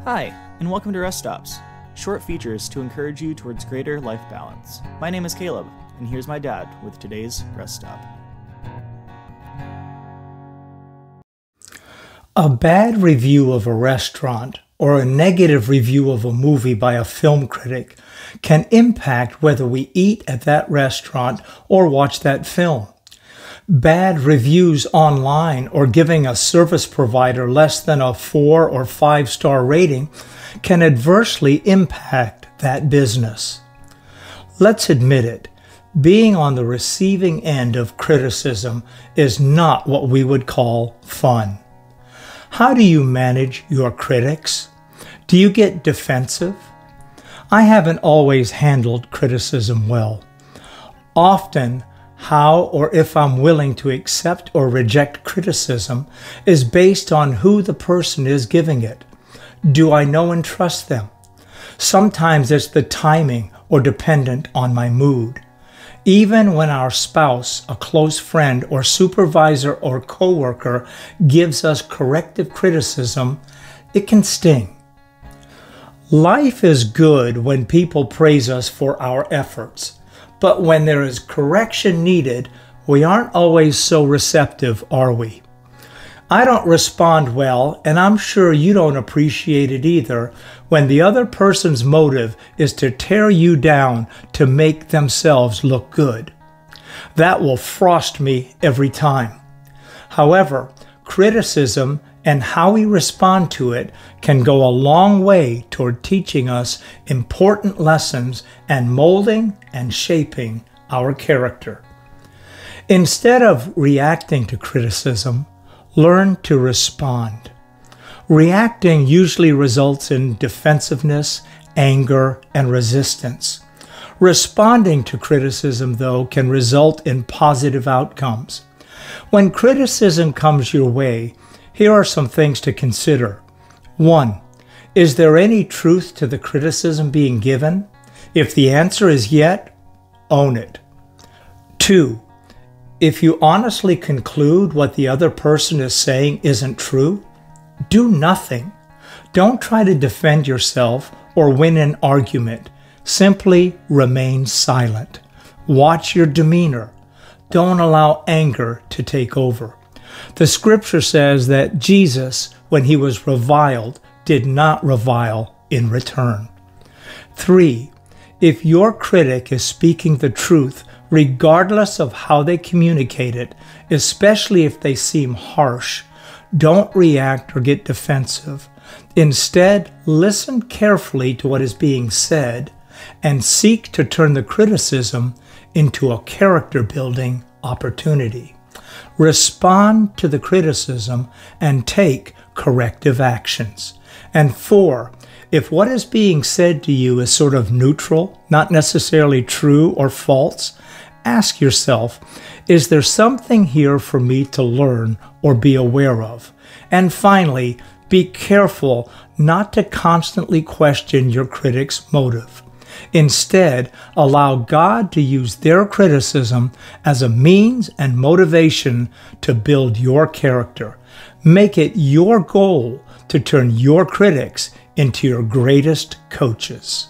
Hi, and welcome to Rest Stops, short features to encourage you towards greater life balance. My name is Caleb, and here's my dad with today's Rest Stop. A bad review of a restaurant or a negative review of a movie by a film critic can impact whether we eat at that restaurant or watch that film. Bad reviews online or giving a service provider less than a 4 or 5-star rating can adversely impact that business. Let's admit it, being on the receiving end of criticism is not what we would call fun. How do you manage your critics? Do you get defensive? I haven't always handled criticism well. Often, how or if I'm willing to accept or reject criticism is based on who the person is giving it. Do I know and trust them? Sometimes it's the timing or dependent on my mood. Even when our spouse, a close friend, or supervisor or coworker gives us corrective criticism, it can sting. Life is good when people praise us for our efforts. But when there is correction needed, we aren't always so receptive, are we? I don't respond well, and I'm sure you don't appreciate it either, when the other person's motive is to tear you down to make themselves look good. That will frost me every time. However, criticism and how we respond to it can go a long way toward teaching us important lessons and molding and shaping our character. Instead of reacting to criticism, learn to respond. Reacting usually results in defensiveness, anger, and resistance. Responding to criticism, though, can result in positive outcomes. When criticism comes your way, here are some things to consider. 1. Is there any truth to the criticism being given? If the answer is yes, own it. 2. If you honestly conclude what the other person is saying isn't true, do nothing. Don't try to defend yourself or win an argument. Simply remain silent. Watch your demeanor. Don't allow anger to take over. The scripture says that Jesus, when he was reviled, did not revile in return. 3. If your critic is speaking the truth, regardless of how they communicate it, especially if they seem harsh, don't react or get defensive. Instead, listen carefully to what is being said and seek to turn the criticism into a character-building opportunity. Respond to the criticism and take corrective actions. And 4, if what is being said to you is sort of neutral, not necessarily true or false, ask yourself, is there something here for me to learn or be aware of? And finally, be careful not to constantly question your critic's motive. Instead, allow God to use their criticism as a means and motivation to build your character. Make it your goal to turn your critics into your greatest coaches.